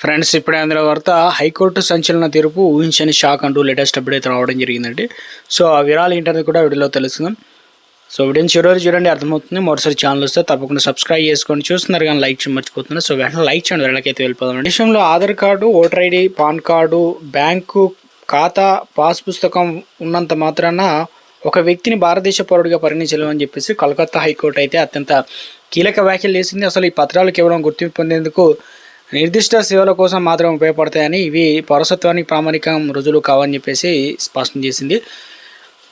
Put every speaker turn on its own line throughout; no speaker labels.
Friends, ఇప్పుడే అందులో వార్త హైకోర్టు సంచలన తీర్పు ఊహించని షాక్ అంటూ లేటెస్ట్ అప్డేట్ అయితే రావడం జరిగిందండి. సో ఆ వివరాలు ఏంటనేది కూడా వీడియోలో తెలుసుకుందాం. సో వీడియోని చివరి చూడండి, అర్థమవుతుంది. మరోసారి ఛానల్ వస్తే తప్పకుండా సబ్స్క్రైబ్ చేసుకోండి. చూస్తున్నారు కానీ లైక్ చేయడం మర్చిపోతున్నారు. సో వెంటనే లైక్ చేయండి, వీళ్ళకైతే వెళ్ళిపోదాం. విషయంలో Aadhaar card, voter ID, pan card, bank ఖాతా, పాస్ పుస్తకం ఉన్నంత మాత్రాన ఒక వ్యక్తిని భారతదేశ పౌరుడిగా పరిగణించలేమని చెప్పేసి కలకత్తా హైకోర్టు అయితే అత్యంత కీలక వ్యాఖ్యలు చేసింది. అసలు ఈ పత్రాలు కేవలం గుర్తింపు పొందేందుకు నిర్దిష్ట సేవల కోసం మాత్రం ఉపయోగపడతాయని, ఇవి పౌరసత్వానికి ప్రామాణికం రుజువులు కావని చెప్పేసి స్పష్టం చేసింది.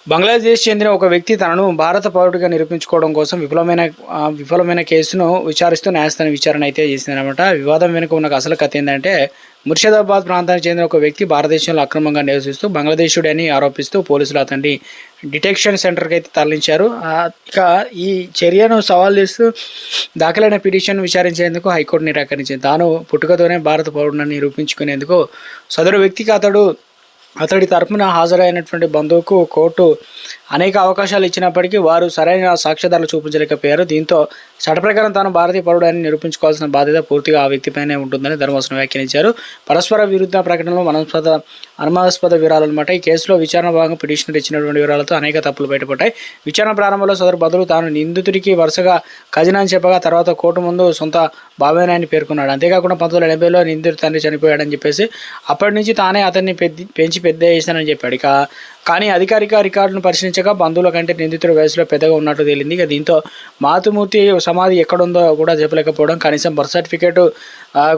బంగ్లాదేశ్ చెందిన ఒక వ్యక్తి తనను భారత పౌరుడిగా నిరూపించుకోవడం కోసం విఫలమైన కేసును విచారిస్తూ న్యాయస్థానం విచారణ అయితే చేసిందనమాట. వివాదం వెనుక ఉన్న అసలు కథ ఏంటంటే, ముర్షిదాబాద్ ప్రాంతానికి చెందిన ఒక వ్యక్తి భారతదేశంలో అక్రమంగా నివసిస్తూ బంగ్లాదేశుడు అని ఆరోపిస్తూ పోలీసులు అతన్ని డిటెక్షన్ సెంటర్కి అయితే తరలించారు. ఇక ఈ చర్యను సవాల్ చేస్తూ దాఖలైన పిటిషన్ విచారించేందుకు హైకోర్టు నిరాకరించింది. తాను పుట్టుకతోనే భారత పౌరుడిని నిరూపించుకునేందుకు సదరు వ్యక్తికి అతడి తరపున హాజరైనటువంటి బంధువుకు కోర్టు అనేక అవకాశాలు ఇచ్చినప్పటికీ వారు సరైన సాక్ష్యాధారాలు చూపించలేకపోయారు. దీంతో చట్ట ప్రకారం తాను భారతీయ పౌరుడని నిరూపించుకోవాల్సిన బాధ్యత పూర్తిగా ఆ వ్యక్తిపైనే ఉంటుందని ధర్మాసనం వ్యాఖ్యానించారు. పరస్పర విరుద్ధ ప్రకటనలో అనుమానాస్పద వివరాలు అనమాట. ఈ కేసులో విచారణ భాగంగా పిటిషనర్ ఇచ్చినటువంటి వివరాలతో అనేక తప్పులు బయటపడ్డాయి. విచారణ ప్రారంభంలో సదరు బదులు తాను నిందితుడికి వరుసగా ఖజానా అని చెప్పగా తర్వాత కోర్టు ముందు సొంత బావేనాయని పేర్కొన్నాడు. అంతేకాకుండా 1980లో నిందితుడి తండ్రి చనిపోయాడని చెప్పేసి అప్పటి నుంచి తానే అతన్ని పెంచి పెద్ద చేశానని చెప్పాడు. కానీ అధికారిక రికార్డును పరిశీలించగా బంధువుల కంటే నిందితుడి వయసులో పెద్దగా ఉన్నట్టు తేలింది. ఇక దీంతో మాతృమూర్తి సమాధి ఎక్కడుందో కూడా చెప్పలేకపోవడం, కనీసం బర్త్ సర్టిఫికేట్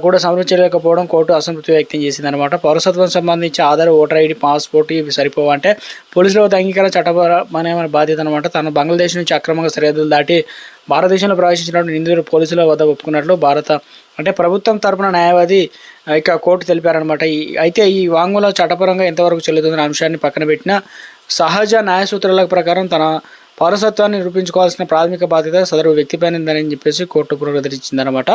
కూడా సమర్పించలేకపోవడం కోర్టు అసంతృప్తి వ్యక్తం చేసిందనమాట. పౌరసత్వం సంబంధించి ఆధార్, ఓటర్ ఐడి, పాస్పోర్ట్ ఇవి సరిపోవంటే పోలీసుల వద్ద అంగీకారం చట్టపరమైన బాధ్యత అనమాట. తను బంగ్లాదేశ్ నుంచి అక్రమంగా సరిహద్దులు దాటి భారతదేశంలో ప్రవేశించినప్పుడు నిందితుడు పోలీసుల వద్ద ఒప్పుకున్నట్లు ప్రభుత్వం తరపున న్యాయవాది ఇక కోర్టు తెలిపారనమాట. అయితే ఈ వాంగ్మూలం చట్టపరంగా ఎంతవరకు చెల్లుతుందనే అంశాన్ని పక్కన పెట్టిన సహజ న్యాయ సూత్రాల ప్రకారం తన పౌరసత్వాన్ని నిరూపించుకోవాల్సిన ప్రాథమిక బాధ్యత సదరు వ్యక్తిపైన ఉందని చెప్పేసి కోర్టు పునరుద్ధరించిందనమాట.